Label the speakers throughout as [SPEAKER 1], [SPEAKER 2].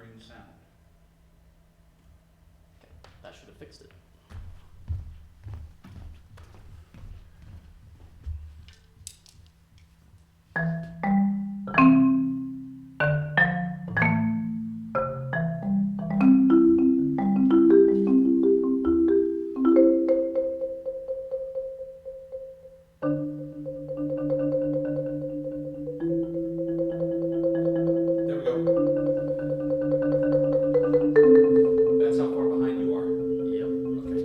[SPEAKER 1] flickering sound.
[SPEAKER 2] Okay, that should have fixed it.
[SPEAKER 1] There we go. That's how far behind you are?
[SPEAKER 2] Yep.
[SPEAKER 1] Okay.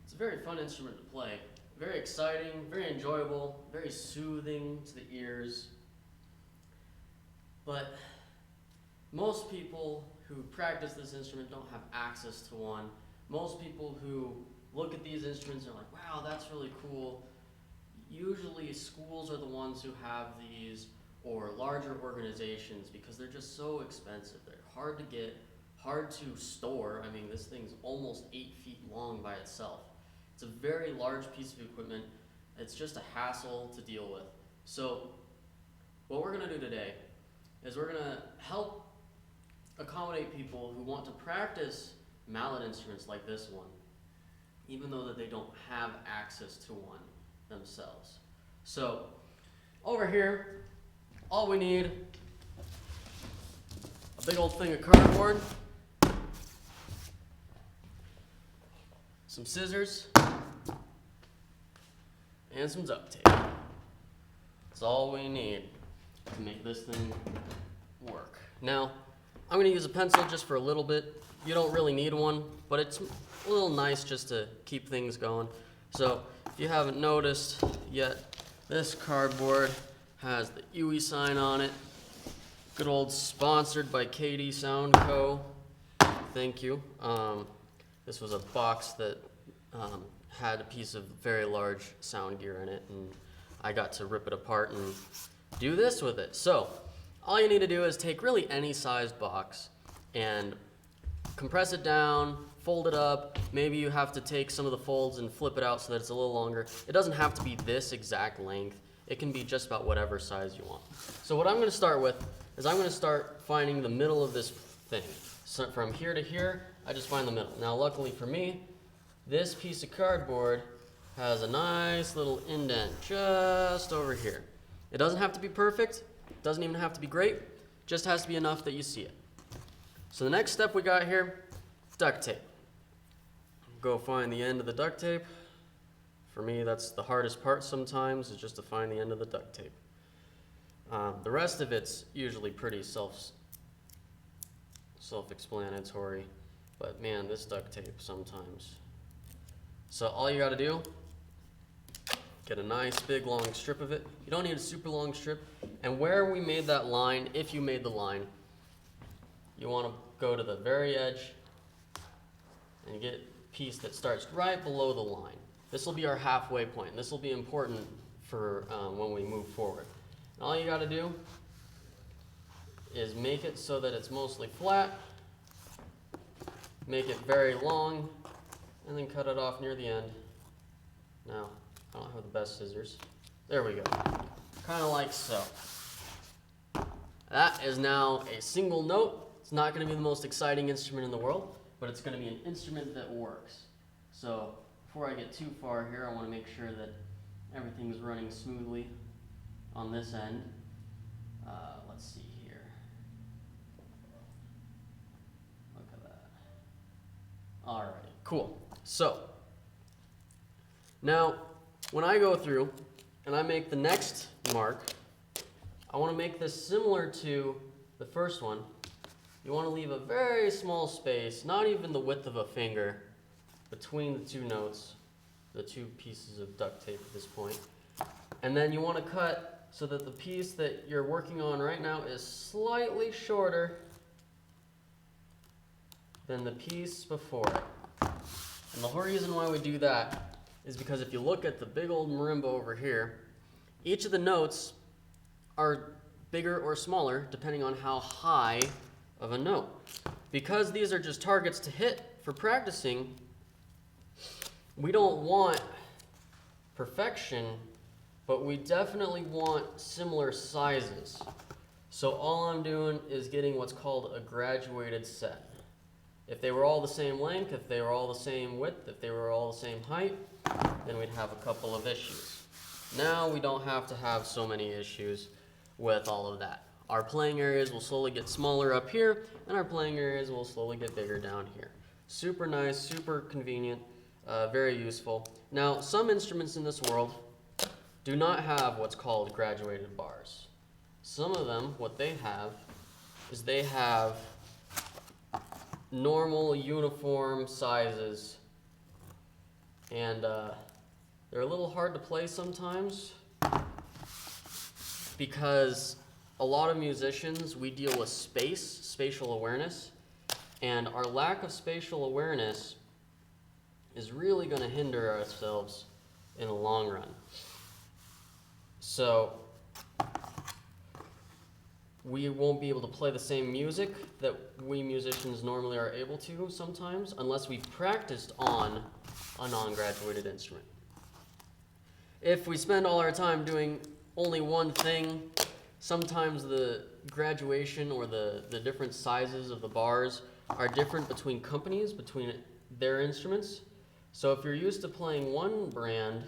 [SPEAKER 2] It's a very fun instrument to play. Very exciting, very enjoyable, very soothing to the ears. But most people who practice this instrument don't have access to one. Most people who look at these instruments are like, wow, that's really cool. Usually schools are the ones who have these, or larger organizations, because they're just so expensive. They're hard to get, hard to store. I mean, this thing's almost 8 feet long by itself. It's a very large piece of equipment. It's just a hassle to deal with. So what we're gonna do today is we're gonna help accommodate people who want to practice mallet instruments like this one, even though that they don't have access to one themselves. So over here, all we need, a big old thing of cardboard, some scissors, and some duct tape. That's all we need to make this thing work. Now, I'm gonna use a pencil just for a little bit. You don't really need one, but it's a little nice just to keep things going. So, if you haven't noticed yet, this cardboard has the UE sign on it. Good old sponsored by KD Sound Co. Thank you. This was a box that had a piece of very large sound gear in it, and I got to rip it apart and do this with it. So, all you need to do is take really any sized box and compress it down, fold it up. Maybe you have to take some of the folds and flip it out so that it's a little longer. It doesn't have to be this exact length. It can be just about whatever size you want. So what I'm gonna start with is I'm gonna start finding the middle of this thing. So from here to here, I just find the middle. Now luckily for me, this piece of cardboard has a nice little indent just over here. It doesn't have to be perfect, doesn't even have to be great, just has to be enough that you see it. So the next step we got here, duct tape. Go find the end of the duct tape. For me, that's the hardest part sometimes, is just to find the end of the duct tape. The rest of it's usually pretty self-explanatory, but man, this duct tape sometimes. So all you gotta do, get a nice big long strip of it. You don't need a super long strip. And where we made that line, if you made the line, you wanna go to the very edge and get a piece that starts right below the line. This will be our halfway point. This will be important for when we move forward. And all you gotta do is make it so that it's mostly flat, make it very long, and then cut it off near the end. Now, I don't have the best scissors. There we go. Kind of like so. That is now a single note. It's not going to be the most exciting instrument in the world, but it's going to be an instrument that works. So before I get too far here, I want to make sure that everything's running smoothly on this end. Let's see here. Look at that. Alrighty, cool. So now when I go through and I make the next mark, I want to make this similar to the first one. You want to leave a very small space, not even the width of a finger, between the two notes, the two pieces of duct tape at this point. And then you want to cut so that the piece that you're working on right now is slightly shorter than the piece before it. And the whole reason why we do that is because if you look at the big old marimba over here, each of the notes are bigger or smaller depending on how high of a note. Because these are just targets to hit for practicing, we don't want perfection, but we definitely want similar sizes. So all I'm doing is getting what's called a graduated set. If they were all the same length, if they were all the same width, if they were all the same height, then we'd have a couple of issues. Now we don't have to have so many issues with all of that. Our playing areas will slowly get smaller up here, and our playing areas will slowly get bigger down here. Super nice, super convenient, very useful. Now, some instruments in this world do not have what's called graduated bars. Some of them, what they have, is they have normal uniform sizes, and they're a little hard to play sometimes because a lot of musicians, we deal with spatial awareness, and our lack of spatial awareness is really going to hinder ourselves in the long run. So we won't be able to play the same music that we musicians normally are able to sometimes unless we've practiced on a non-graduated instrument. If we spend all our time doing only one thing, sometimes the graduation or the different sizes of the bars are different between companies, between their instruments. So if you're used to playing one brand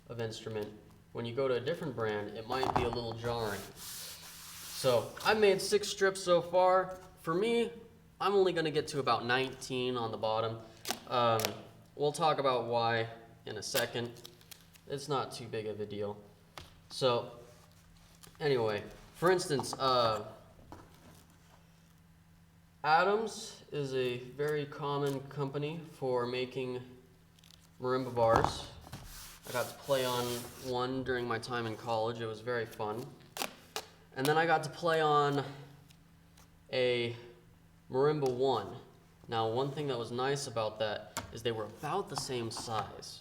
[SPEAKER 2] of instrument, when you go to a different brand, it might be a little jarring. So I've made 6 strips so far. For me, I'm only going to get to about 19 on the bottom. We'll talk about why in a second. It's not too big of a deal. So anyway, for instance, Adams is a very common company for making marimba bars. I got to play on one during my time in college. It was very fun. And then I got to play on a Marimba 1. Now, one thing that was nice about that is they were about the same size.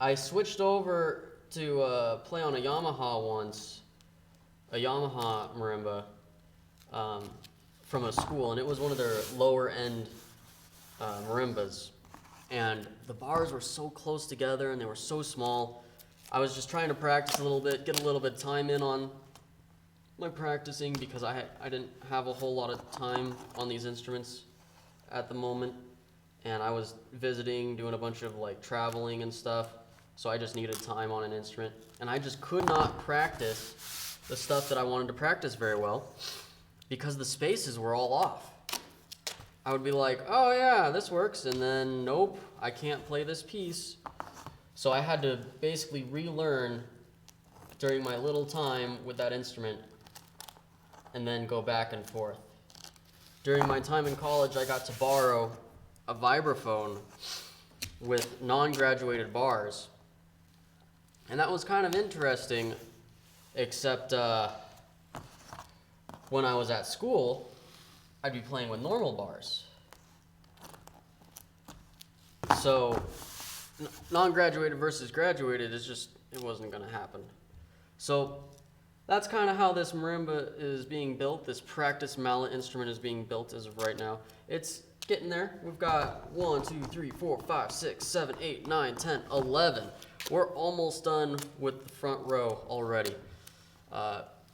[SPEAKER 2] I switched over to play on a Yamaha once, a Yamaha marimba from a school, and it was one of their lower end marimbas. And the bars were so close together and they were so small. I was just trying to practice a little bit, get a little bit of time in on my practicing because I didn't have a whole lot of time on these instruments at the moment. And I was visiting, doing a bunch of like traveling and stuff. So I just needed time on an instrument. And I just could not practice the stuff that I wanted to practice very well because the spaces were all off. I would be like, oh yeah, this works, and then nope, I can't play this piece. So I had to basically relearn during my little time with that instrument and then go back and forth. during my time in college, I got to borrow a vibraphone with non-graduated bars. And that was kind of interesting, except when I was at school, I'd be playing with normal bars. So non-graduated versus graduated is just, it wasn't going to happen. So that's kind of how this marimba is being built. This practice mallet instrument is being built as of right now. It's getting there. We've got 1, 2, 3, 4, 5, 6, 7, 8, 9, 10, 11. We're almost done with the front row already.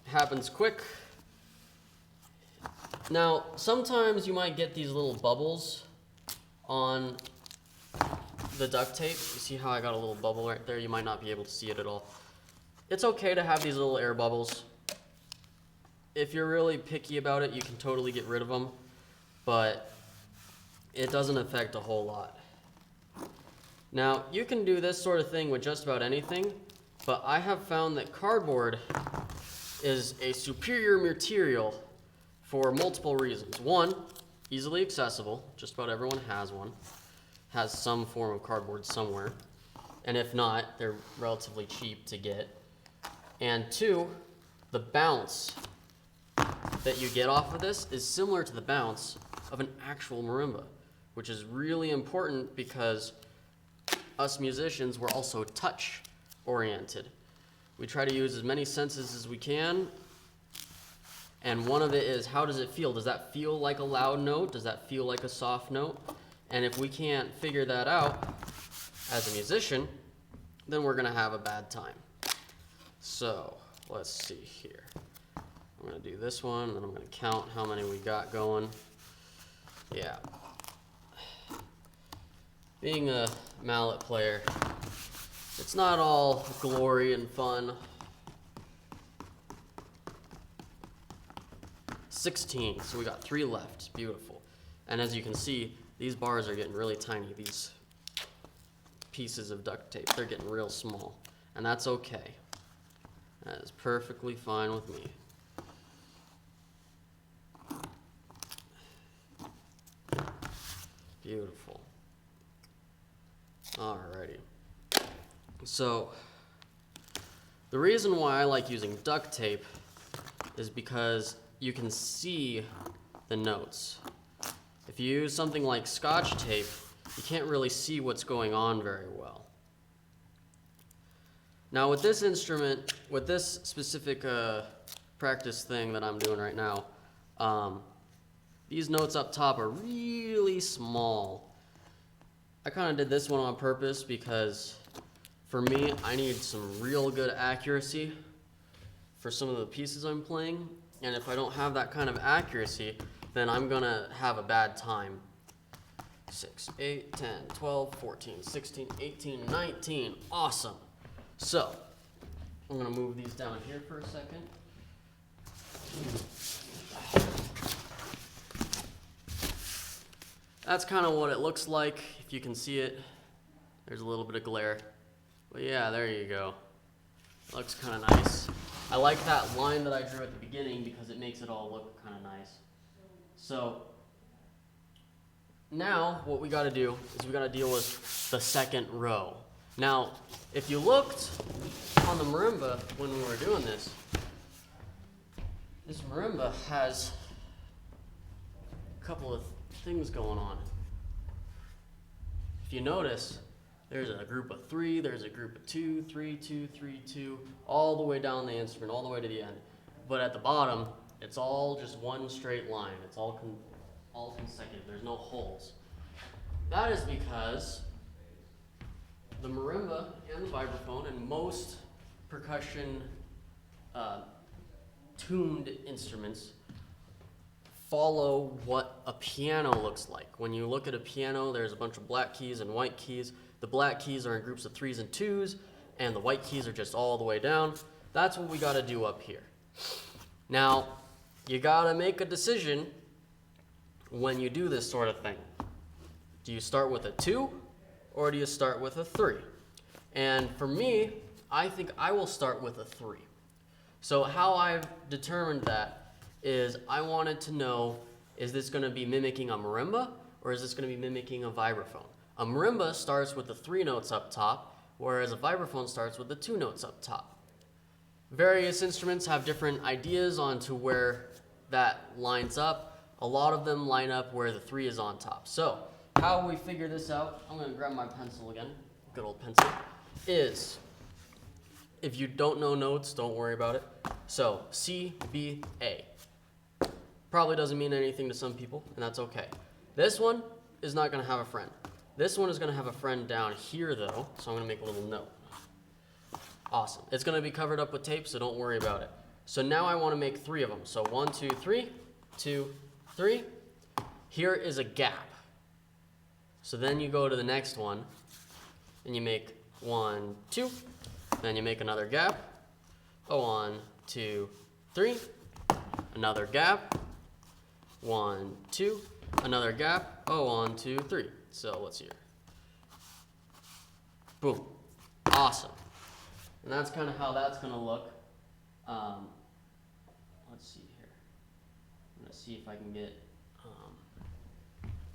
[SPEAKER 2] Happens quick. Now, sometimes you might get these little bubbles on the duct tape. You see how I got a little bubble right there? You might not be able to see it at all. It's okay to have these little air bubbles. If you're really picky about it, you can totally get rid of them, but it doesn't affect a whole lot. Now, you can do this sort of thing with just about anything, but I have found that cardboard is a superior material for multiple reasons. One, easily accessible. Just about everyone has one. Has some form of cardboard somewhere. And if not, they're relatively cheap to get. And two, the bounce that you get off of this is similar to the bounce of an actual marimba, which is really important because us musicians, we're also touch oriented. We try to use as many senses as we can, and one of it is, how does it feel? Does that feel like a loud note? Does that feel like a soft note? And if we can't figure that out as a musician, then we're gonna have a bad time. So let's see here. I'm gonna do this one, and I'm gonna count how many we got going. Yeah. Being a mallet player, it's not all glory and fun. 16, so we got 3 left. Beautiful. And as you can see, these bars are getting really tiny. These pieces of duct tape, they're getting real small. And that's okay. That is perfectly fine with me. Beautiful. Alrighty. So, the reason why I like using duct tape is because you can see the notes. If you use something like Scotch tape, you can't really see what's going on very well. Now with this instrument, with this specific practice thing that I'm doing right now, these notes up top are really small. I kind of did this one on purpose because for me, I need some real good accuracy for some of the pieces I'm playing. And if I don't have that kind of accuracy, then I'm gonna have a bad time. 6, 8, 10, 12, 14, 16, 18, 19. Awesome. So, I'm gonna move these down here for a second. That's kind of what it looks like, if you can see it. There's a little bit of glare. But yeah, there you go. It looks kind of nice. I like that line that I drew at the beginning because it makes it all look kind of nice. So now what we got to do is we got to deal with the second row. Now, if you looked on the marimba when we were doing this marimba has a couple of things going on. If you notice, there's a group of 3, there's a group of 2, 3, 2, 3, 2, all the way down the instrument, all the way to the end. But at the bottom, it's all just one straight line. It's all consecutive. There's no holes. That is because the marimba and the vibraphone and most percussion tuned instruments follow what a piano looks like. When you look at a piano, there's a bunch of black keys and white keys. The black keys are in groups of 3s and 2s, and the white keys are just all the way down. That's what we gotta do up here. Now, you gotta make a decision when you do this sort of thing. Do you start with a 2, or do you start with a 3? And for me, I think I will start with a 3. So how I've determined that is I wanted to know is this going to be mimicking a marimba, or is this going to be mimicking a vibraphone? A marimba starts with the 3 notes up top, whereas a vibraphone starts with the 2 notes up top. Various instruments have different ideas on to where that lines up. A lot of them line up where the 3 is on top. So how we figure this out, I'm going to grab my pencil again, good old pencil, is, if you don't know notes, don't worry about it. So C, B, A. Probably doesn't mean anything to some people, and that's okay. This one is not going to have a friend. This one is going to have a friend down here, though, so I'm going to make a little note. Awesome. It's going to be covered up with tape, so don't worry about it. So now I want to make 3 of them. So 1, 2, 3, 2, 3. Here is a gap. So then you go to the next one, and you make 1, 2. Then you make another gap. 1, 2, 3. Another gap. 1, 2. Another gap. 1, 2, 3. So let's see here. Boom. Awesome. And that's kind of how that's going to look. Let's see here. I'm going to see if I can get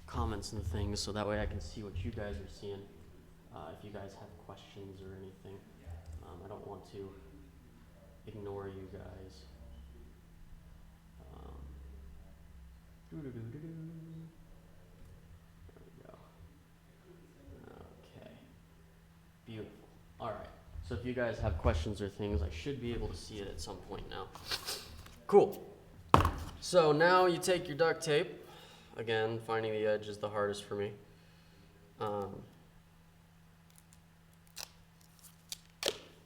[SPEAKER 2] comments and things so that way I can see what you guys are seeing. If you guys have questions or anything. I don't want to ignore you guys. There we go. Okay. Beautiful. All right. So if you guys have questions or things, I should be able to see it at some point now. Cool. So now you take your duct tape. Again, finding the edge is the hardest for me.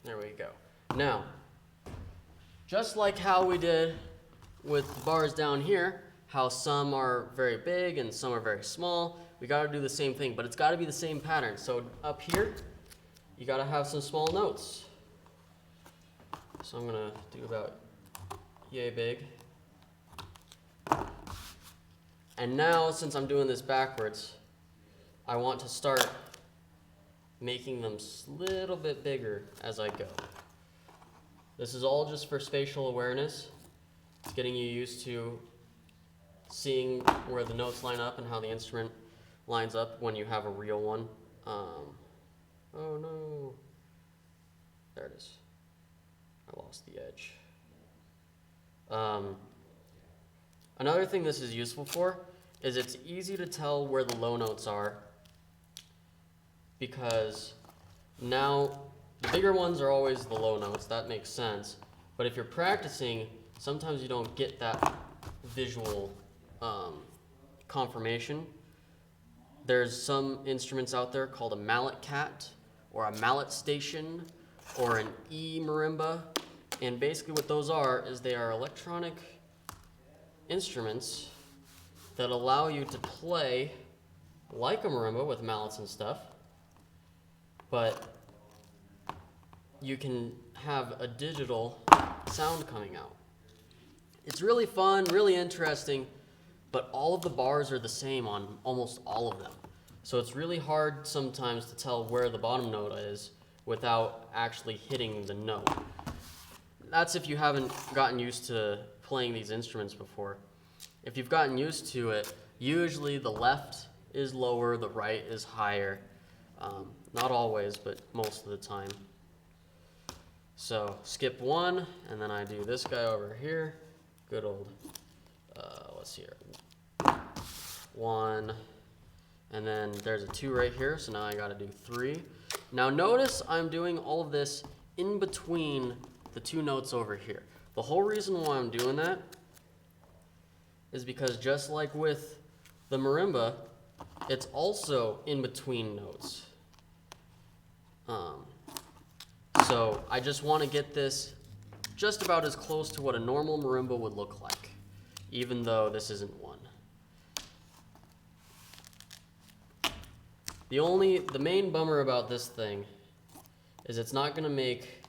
[SPEAKER 2] There we go. Now, just like how we did with the bars down here, how some are very big and some are very small, we got to do the same thing, but it's got to be the same pattern. So up here, you got to have some small notes. So I'm going to do about yay big. And now, since I'm doing this backwards, I want to start making them a little bit bigger as I go. This is all just for spatial awareness. It's getting you used to seeing where the notes line up and how the instrument lines up when you have a real one. Oh no. There it is. I lost the edge. Another thing this is useful for is it's easy to tell where the low notes are, because now the bigger ones are always the low notes. That makes sense. But if you're practicing, sometimes you don't get that visual confirmation. There's some instruments out there called a mallet cat or a mallet station or an E marimba. And basically what those are is they are electronic instruments that allow you to play like a marimba with mallets and stuff, but you can have a digital sound coming out. It's really fun, really interesting, but all of the bars are the same on almost all of them. So it's really hard sometimes to tell where the bottom note is without actually hitting the note. That's if you haven't gotten used to playing these instruments before. If you've gotten used to it, usually the left is lower, the right is higher. Not always, but most of the time. So skip 1, and then I do this guy over here. Good old, let's see here. 1, and then there's a 2 right here, so now I gotta do 3. Now notice I'm doing all of this in between the 2 notes over here. The whole reason why I'm doing that is because just like with the marimba, it's also in between notes. So I just want to get this just about as close to what a normal marimba would look like, even though this isn't one. The main bummer about this thing is it's not going to make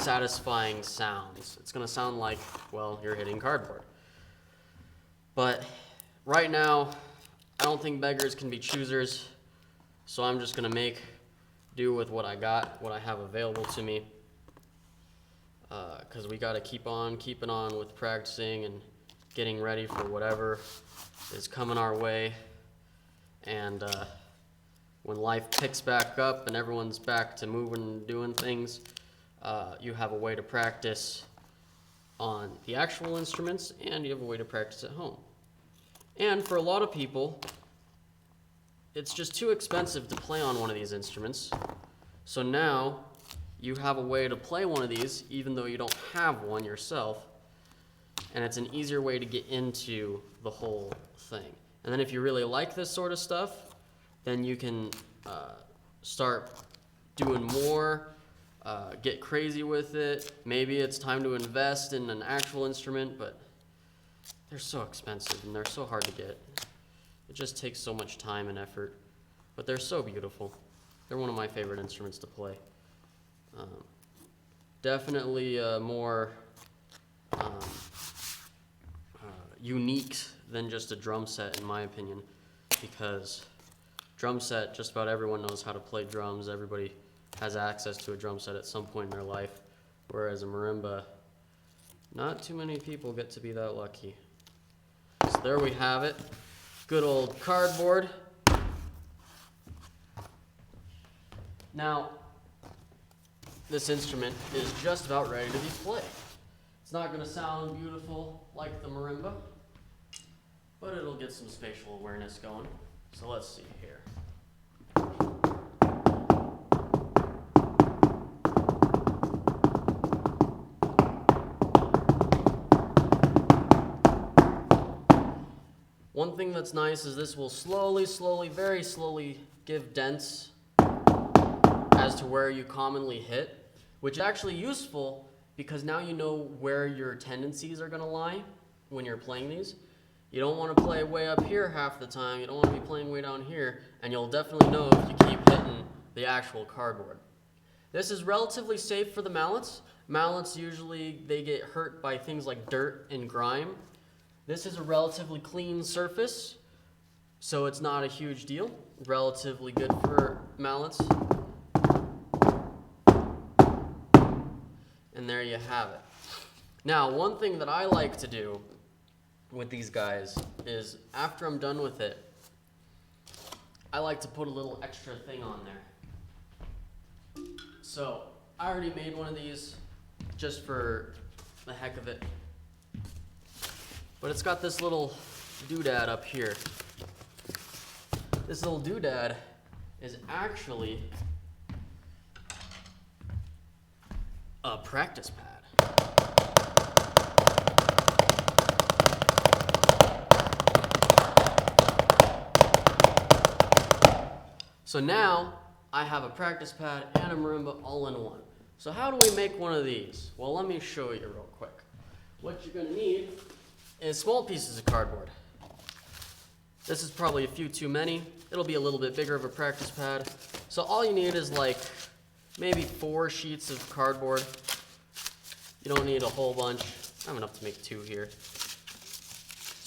[SPEAKER 2] satisfying sounds. It's going to sound like, well, you're hitting cardboard. But right now, I don't think beggars can be choosers, so I'm just going to do with what I got, what I have available to me, because we got to keep on keeping on with practicing and getting ready for whatever is coming our way. And when life picks back up and everyone's back to moving and doing things, you have a way to practice on the actual instruments, and you have a way to practice at home. And for a lot of people, it's just too expensive to play on one of these instruments. So now you have a way to play one of these even though you don't have one yourself, and it's an easier way to get into the whole thing. And then if you really like this sort of stuff, then you can start doing more, get crazy with it. Maybe it's time to invest in an actual instrument, but they're so expensive and they're so hard to get. It just takes so much time and effort, but they're so beautiful. They're one of my favorite instruments to play. Definitely more unique than just a drum set, in my opinion, because drum set, just about everyone knows how to play drums. Everybody has access to a drum set at some point in their life, whereas a marimba, not too many people get to be that lucky. So there we have it. Good old cardboard. Now, this instrument is just about ready to be played. It's not going to sound beautiful like the marimba, but it'll get some spatial awareness going. So let's see here. One thing that's nice is this will slowly, very slowly give dents as to where you commonly hit, which is actually useful because now you know where your tendencies are going to lie when you're playing these. You don't want to play way up here half the time, you don't want to be playing way down here, and you'll definitely know if you keep hitting the actual cardboard. This is relatively safe for the mallets. Mallets usually, they get hurt by things like dirt and grime. This is a relatively clean surface, so it's not a huge deal. Relatively good for mallets. And there you have it. Now, one thing that I like to do with these guys is after I'm done with it, I like to put a little extra thing on there. So I already made one of these just for the heck of it. But it's got this little doodad up here. This little doodad is actually a practice pad. So now I have a practice pad and a marimba all in one. So how do we make one of these? Well, let me show you real quick. What you're going to need is small pieces of cardboard. This is probably a few too many. It'll be a little bit bigger of a practice pad. So all you need is like maybe 4 sheets of cardboard. You don't need a whole bunch. I have enough to make 2 here.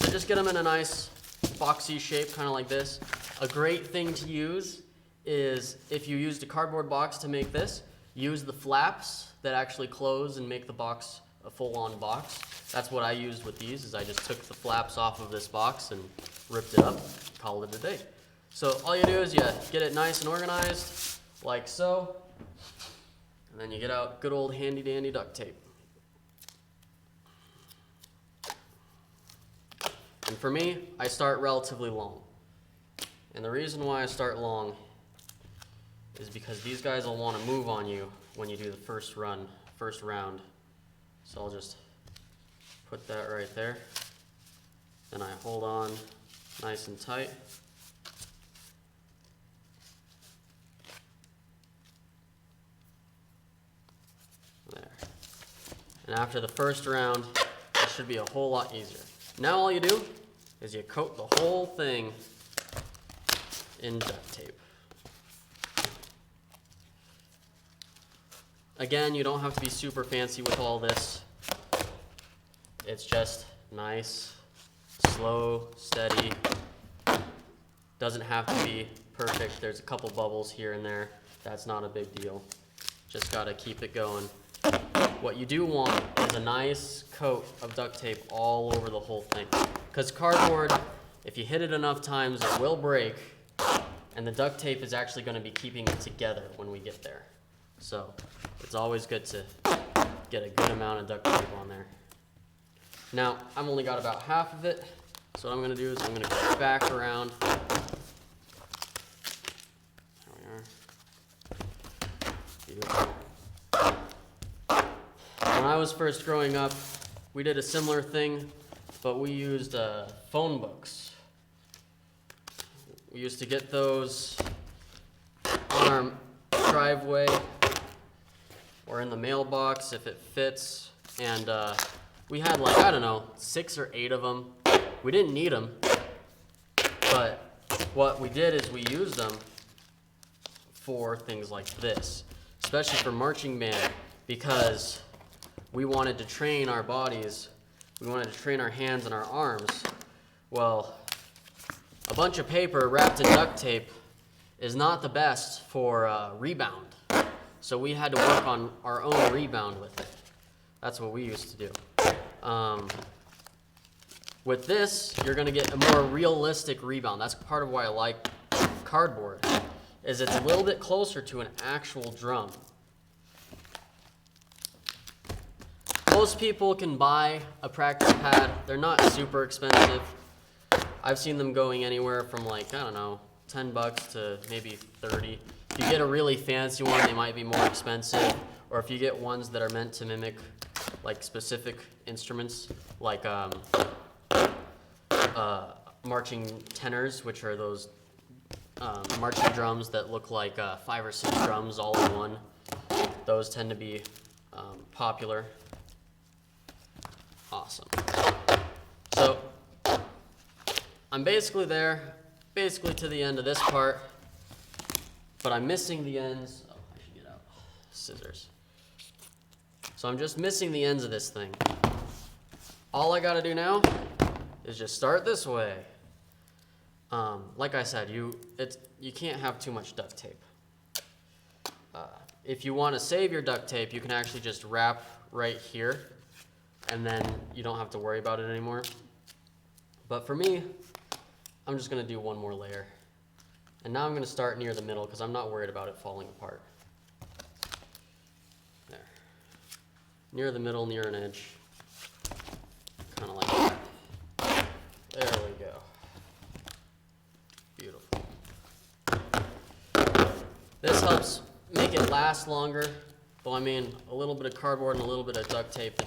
[SPEAKER 2] So just get them in a nice boxy shape, kind of like this. A great thing to use is if you used a cardboard box to make this, use the flaps that actually close and make the box a full-on box. That's what I used with these, is I just took the flaps off of this box and ripped it up, called it a day. So all you do is you get it nice and organized, like so, and then you get out good old handy-dandy duct tape. And for me, I start relatively long. And the reason why I start long is because these guys will want to move on you when you do the first round. So I'll just put that right there. Then I hold on nice and tight. There. And after the first round, it should be a whole lot easier. Now all you do is you coat the whole thing in duct tape. Again, you don't have to be super fancy with all this. It's just nice, slow, steady. Doesn't have to be perfect. There's a couple bubbles here and there. That's not a big deal. Just gotta keep it going. what you do want is a nice coat of duct tape all over the whole thing. Because cardboard, if you hit it enough times, it will break, and the duct tape is actually going to be keeping it together when we get there. So it's always good to get a good amount of duct tape on there. Now, I've only got about half of it, so what I'm going to do is I'm going to go back around. There we are. Beautiful. When I was first growing up, we did a similar thing, but we used phone books. We used to get those on our driveway or in the mailbox if it fits, and we had like, I don't know, 6 or 8 of them. We didn't need them, but what we did is we used them for things like this, especially for marching band, because we wanted to train our bodies, we wanted to train our hands and our arms. Well, a bunch of paper wrapped in duct tape is not the best for rebound. So we had to work on our own rebound with it. That's what we used to do. With this, you're gonna get a more realistic rebound. That's part of why I like cardboard, is it's a little bit closer to an actual drum. Most people can buy a practice pad. They're not super expensive. I've seen them going anywhere from like, I don't know, 10 bucks to maybe 30. If you get a really fancy one, they might be more expensive. Or if you get ones that are meant to mimic like specific instruments, like marching tenors, which are those marching drums that look like 5 or 6 drums all in one. Those tend to be popular. Awesome. So I'm basically there, basically to the end of this part, but I'm missing the ends. Oh, I should get out scissors. So I'm just missing the ends of this thing. All I gotta do now is just start this way. Like I said, you can't have too much duct tape. If you want to save your duct tape, you can actually just wrap right here, and then you don't have to worry about it anymore. But for me, I'm just gonna do one more layer. And now I'm gonna start near the middle because I'm not worried about it falling apart. There. Near the middle, near an edge. Kind of like that. There we go. Beautiful. This helps make it last longer. Though I mean, a little bit of cardboard and a little bit of duct tape,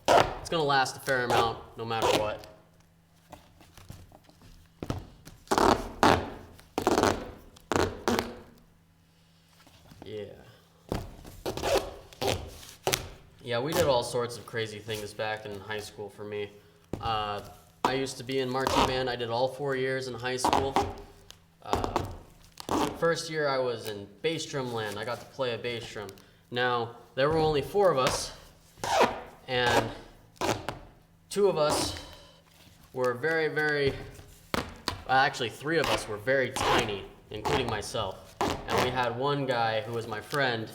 [SPEAKER 2] it's gonna last a fair amount no matter what. Yeah, we did all sorts of crazy things back in high school for me. I used to be in marching band. I did all 4 years in high school. First year I was in bass drum land. I got to play a bass drum. Now, there were only 4 of us, and 2 of us were actually 3 of us were very tiny, including myself. And we had one guy who was my friend,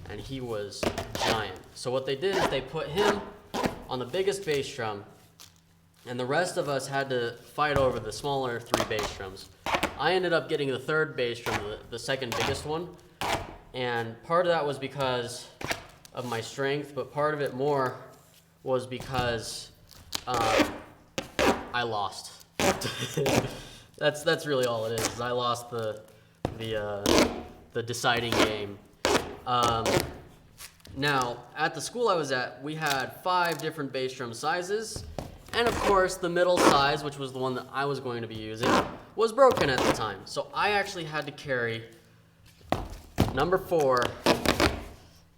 [SPEAKER 2] and he was giant. So what they did is they put him on the biggest bass drum, and the rest of us had to fight over the smaller 3 bass drums. I ended up getting the 3rd bass drum, the second biggest one, and part of that was because of my strength, but part of it more was because I lost. That's really all it is I lost the deciding game. Now, at the school I was at, we had 5 different bass drum sizes, and of course the middle size, which was the one that I was going to be using, was broken at the time. So I actually had to carry number 4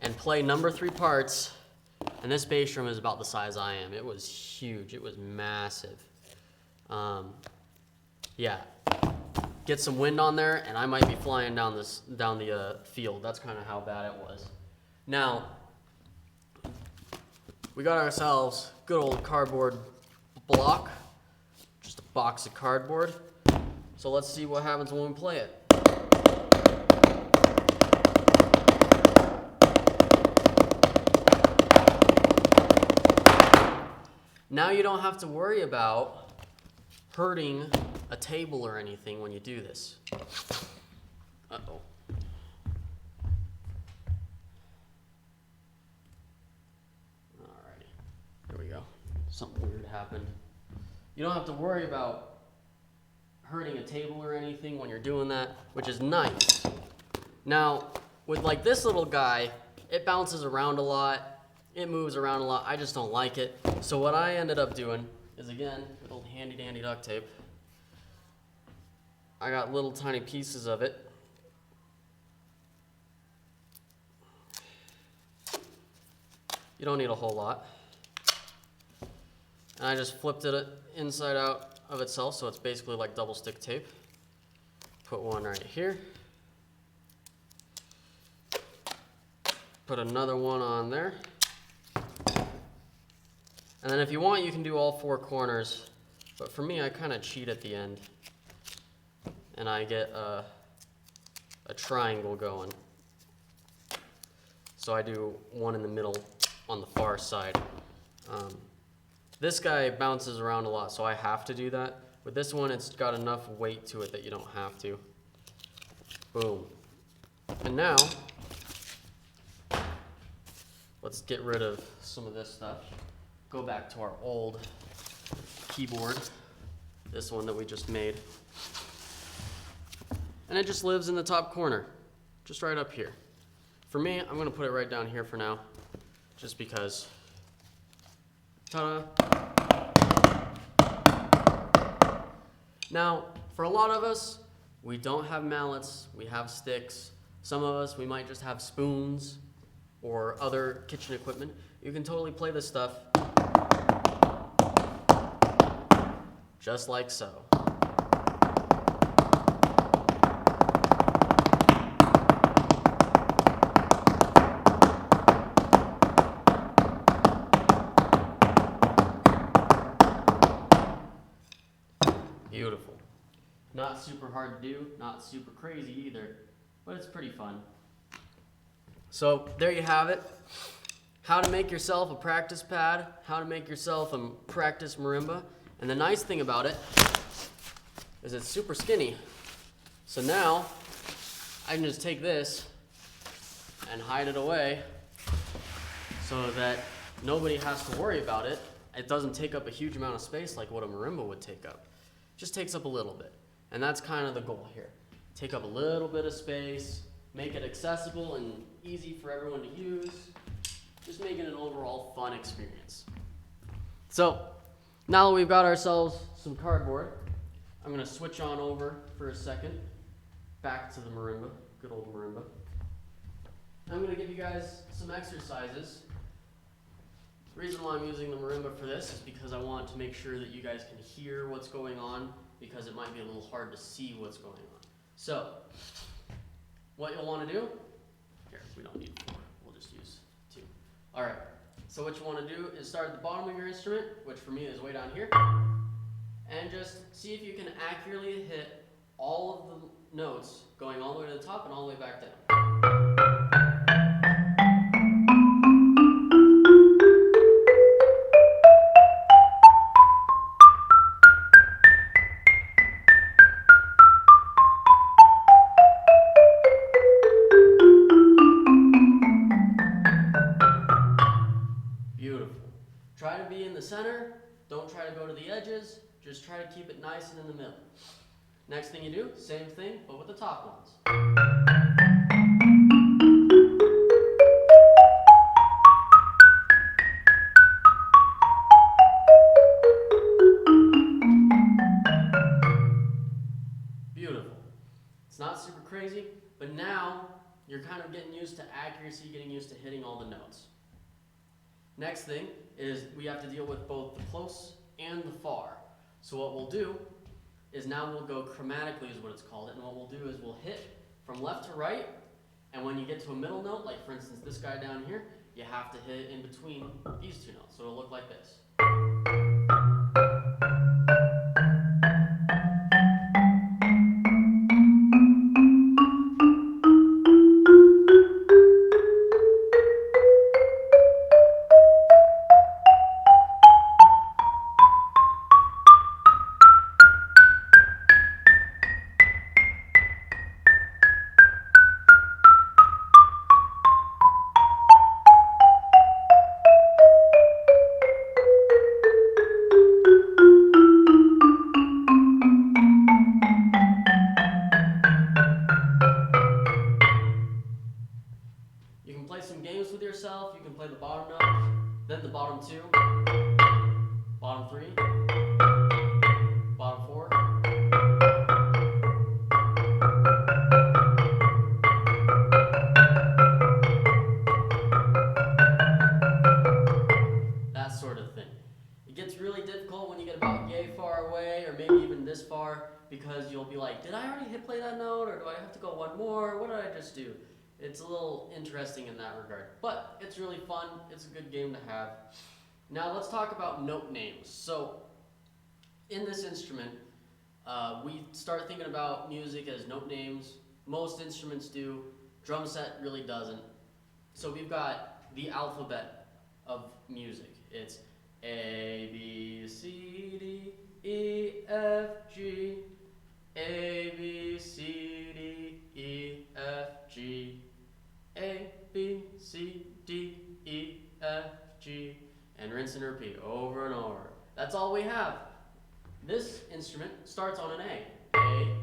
[SPEAKER 2] and play number 3 parts, and this bass drum is about the size I am. It was huge, it was massive. Yeah, get some wind on there and I might be flying down the field. That's kind of how bad it was. Now, we got ourselves good old cardboard block, just a box of cardboard. So let's see what happens when we play it. Now you don't have to worry about hurting a table or anything when you do this. Uh-oh. Alrighty, there we go. Something weird happened. You don't have to worry about hurting a table or anything when you're doing that, which is nice. Now, with like this little guy, it bounces around a lot, it moves around a lot, I just don't like it. So what I ended up doing is, again, with old handy dandy duct tape, I got little tiny pieces of it. You don't need a whole lot. And I just flipped it inside out of itself, so it's basically like double stick tape. Put one right here. Put another one on there. And then if you want, you can do all four corners. But for me, I kind of cheat at the end. And I get a triangle going. So I do one in the middle on the far side. This guy bounces around a lot, so I have to do that. With this one, it's got enough weight to it that you don't have to. Boom. And now, let's get rid of some of this stuff. Go back to our old keyboard, this one that we just made. And it just lives in the top corner, just right up here. For me, I'm gonna put it right down here for now, just because. Ta-da. Now, for a lot of us, we don't have mallets, we have sticks. Some of us, we might just have spoons or other kitchen equipment. You can totally play this stuff just like so. Beautiful. Not super hard to do, not super crazy either, but it's pretty fun. So there you have it. How to make yourself a practice pad, how to make yourself a practice marimba. And the nice thing about it is it's super skinny. So now I can just take this and hide it away so that nobody has to worry about it. It doesn't take up a huge amount of space like what a marimba would take up. It just takes up a little bit. And that's kind of the goal here. Take up a little bit of space, make it accessible and easy for everyone to use, just make it an overall fun experience. So now that we've got ourselves some cardboard, I'm gonna switch on over for a second, back to the marimba, good old marimba. I'm gonna give you guys some exercises. The reason why I'm using the marimba for this is because I want to make sure that you guys can hear what's going on, because it might be a little hard to see what's going on. So, what you'll want to do, here, we don't need 4, we'll just use 2. All right, so what you want to do is start at the bottom of your instrument, which for me is way down here, and just see if you can accurately hit all of the notes going all the way to the top and all the way back down. Try to be in the center, don't try to go to the edges, just try to keep it nice and in the middle. Next thing you do, same thing, but with the top ones. Beautiful. It's not super crazy, but now you're kind of getting used to accuracy, getting used to hitting all the notes. Next thing is we have to deal with both the close and the far. So what we'll do is now we'll go chromatically is what it's called. And what we'll do is we'll hit from left to right. And when you get to a middle note, like for instance this guy down here, you have to hit in between these 2 notes. So it'll look like this. play the bottom note, then the bottom 2, bottom 3, bottom 4. That sort of thing. It gets really difficult when you get about yay far away, or maybe even this far, because you'll be like, did I already hit play that note, or do I have to go one more? What did I just do? It's a little interesting in that regard, but it's really fun. It's a good game to have. Now let's talk about note names. So in this instrument, we start thinking about music as note names. Most instruments do. Drum set really doesn't. So we've got the alphabet of music. It's A, B, C, D, E, F, G. A, B, C, D, E, F, G. A, B, C, D, E, F, G. And rinse and repeat over and over. That's all we have. This instrument starts on an A. A,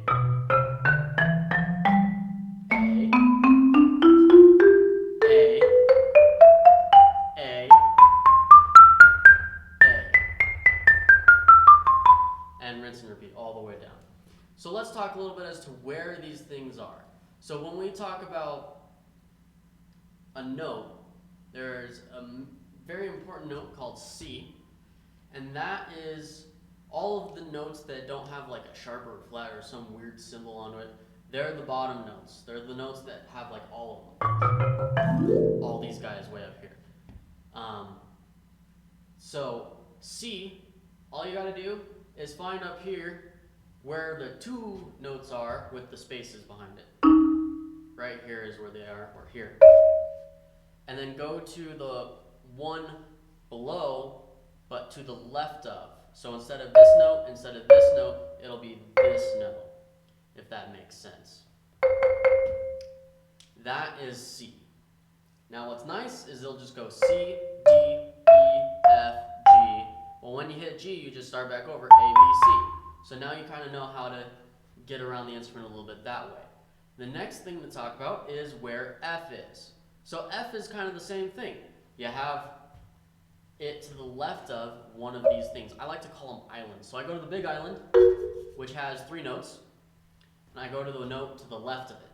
[SPEAKER 2] A, A, and rinse and repeat all the way down. So let's talk a little bit as to where these things are. So when we talk about a note, there's a very important note called C, and that is all of the notes that don't have like a sharp or flat or some weird symbol on it. They're the bottom notes. They're the notes that have like all of them. All these guys way up here. So C, all you gotta do is find up here where the 2 notes are with the spaces behind it. Right here is where they are, or here. And then go to the one below, but to the left of. So instead of this note, it'll be this note, if that makes sense. That is C. Now what's nice is they'll just go C, D, E, F, G. Well, when you hit G, you just start back over A, B, C. So now you kind of know how to get around the instrument a little bit that way. The next thing to talk about is where F is. So F is kind of the same thing. You have it to the left of one of these things. I like to call them islands. So I go to the big island, which has 3 notes, and I go to the note to the left of it.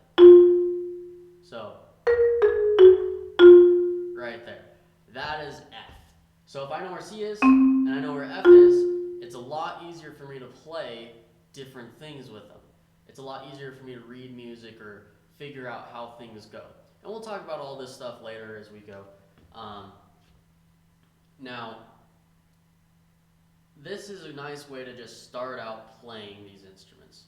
[SPEAKER 2] So, right there. That is F. So if I know where C is, and I know where F is, it's a lot easier for me to play different things with them. It's a lot easier for me to read music or figure out how things go. And we'll talk about all this stuff later as we go. Now, this is a nice way to just start out playing these instruments.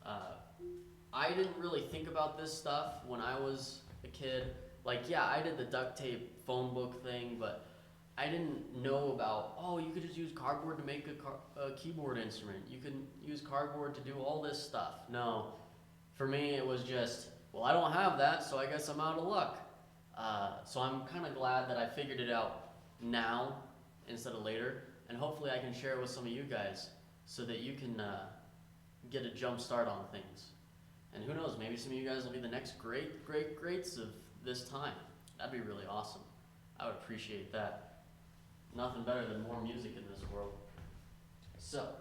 [SPEAKER 2] I didn't really think about this stuff when I was a kid. Like, yeah, I did the duct tape phone book thing, but I didn't know about, oh, you could just use cardboard to make a keyboard instrument. You can use cardboard to do all this stuff. No, for me it was just, well, I don't have that, so I guess I'm out of luck. So I'm kind of glad that I figured it out now instead of later, and hopefully I can share it with some of you guys so that you can get a jump start on things. And who knows, maybe some of you guys will be the next greats of this time. That'd be really awesome. I would appreciate that. Nothing better than more music in this world. So,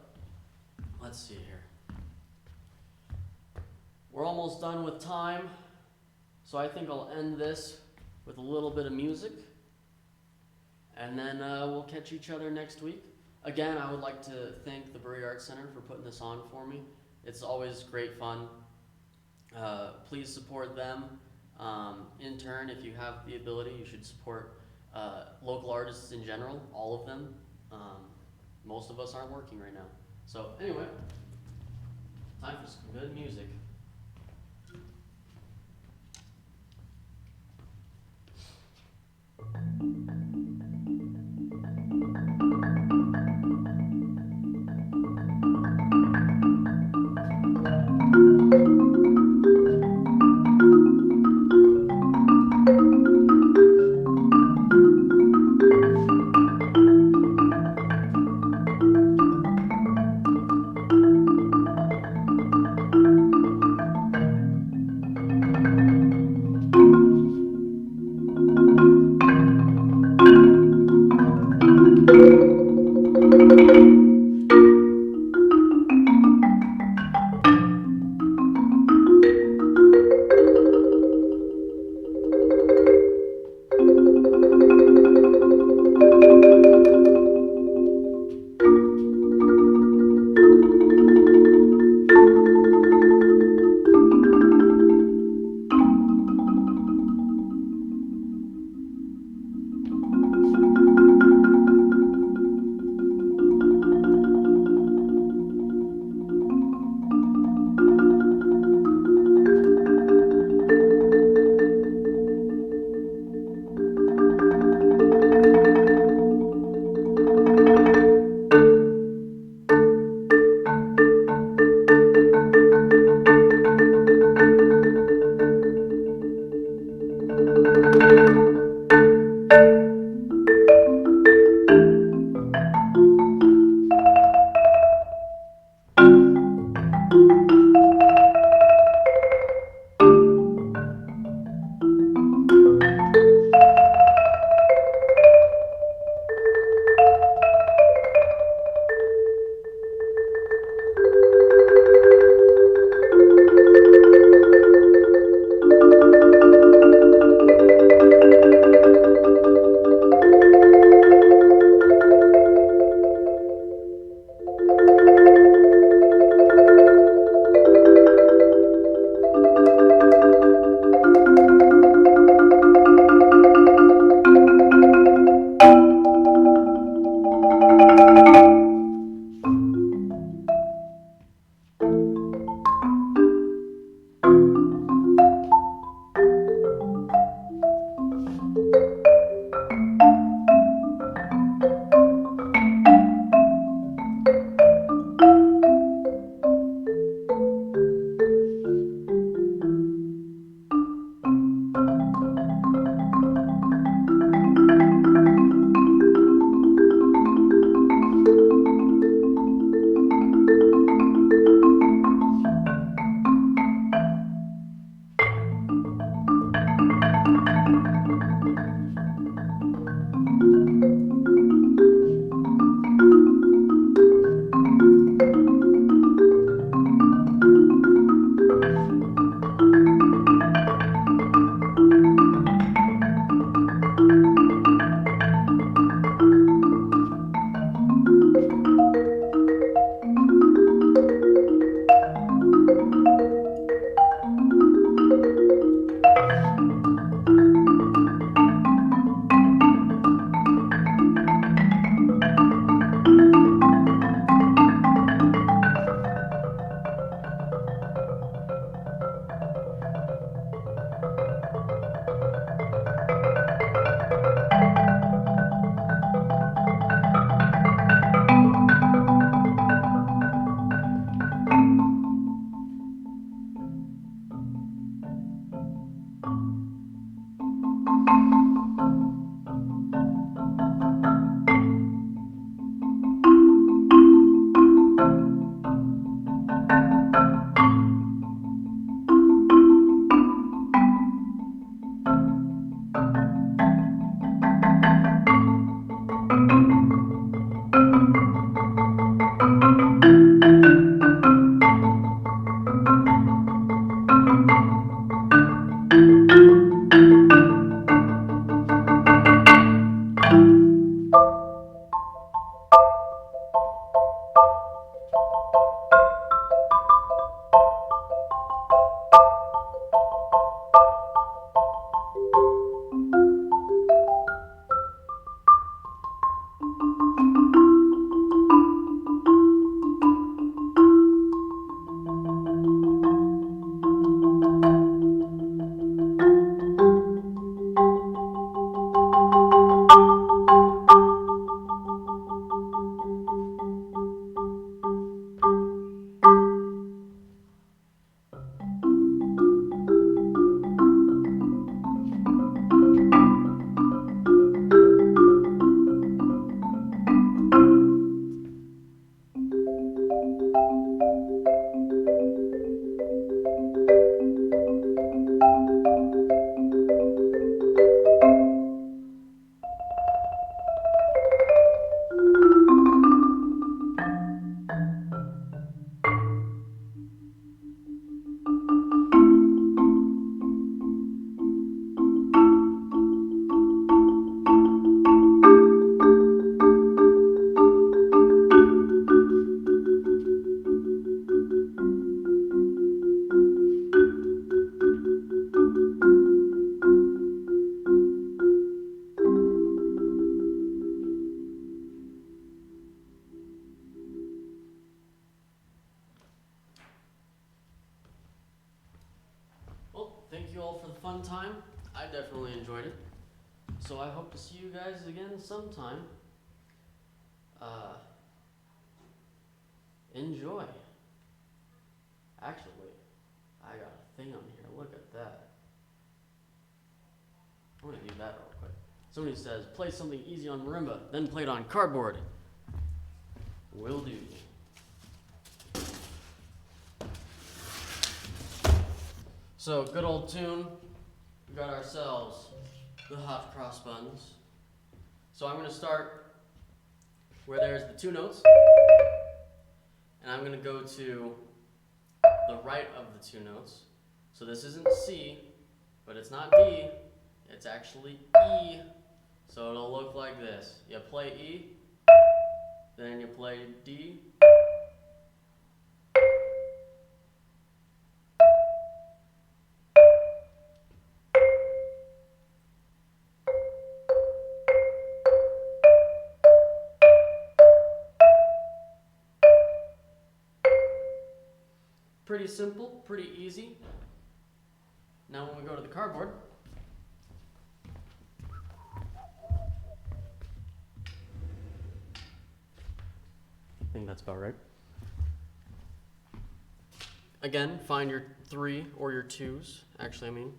[SPEAKER 2] let's see here. We're almost done with time, so I think I'll end this with a little bit of music, and then we'll catch each other next week. Again, I would like to thank the Brewery Arts Center for putting this on for me. It's always great fun. Please support them. In turn, if you have the ability, you should support local artists in general, all of them. Most of us aren't working right now. So anyway, time for some good music. definitely enjoyed it. So I hope to see you guys again sometime. Enjoy. Actually, I got a thing on here. Look at that. I'm gonna do that real quick. Somebody says, play something easy on marimba, then play it on cardboard. Will do. So, good old tune. We got ourselves the hot cross buns. So I'm gonna start where there's the two notes, and I'm gonna go to the right of the two notes. So this isn't C, but it's not D, it's actually E. So it'll look like this. You play E, then you play D, pretty simple, pretty easy. Now when we go to the cardboard, I think that's about right. Again, find your 3 or your 2s. Actually, I mean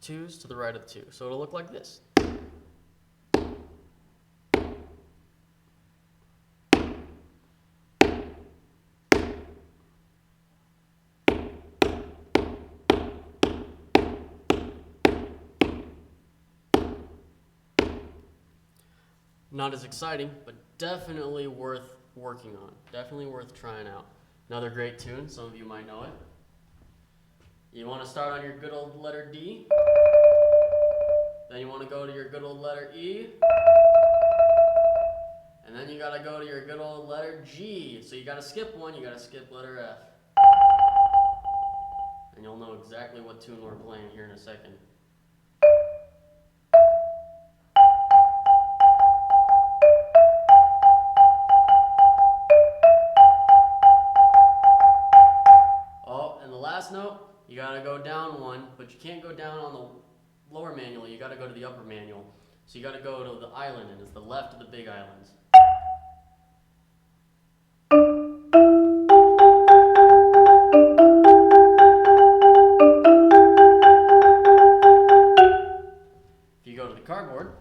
[SPEAKER 2] 2s to the right of the 2. So it'll look like this. Not as exciting, but definitely worth working on. Definitely worth trying out. Another great tune, some of you might know it. You want to start on your good old letter D. Then you want to go to your good old letter E. And then you got to go to your good old letter G. So you got to skip one, you got to skip letter F. And you'll know exactly what tune we're playing here in a second. Last note, you gotta go down one, but you can't go down on the lower manual, you gotta go to the upper manual. So you gotta go to the island, and it's the left of the big islands. If you go to the cardboard,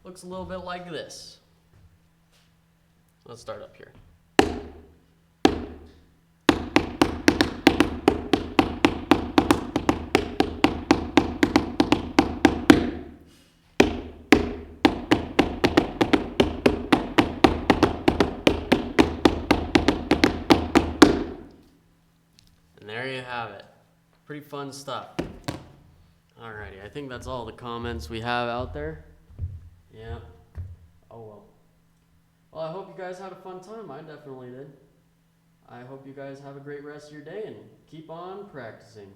[SPEAKER 2] looks a little bit like this. Let's start up here. There you have it. Pretty fun stuff. Alrighty, I think that's all the comments we have out there. Yeah. Oh well. Well, I hope you guys had a fun time. I definitely did. I hope you guys have a great rest of your day and keep on practicing.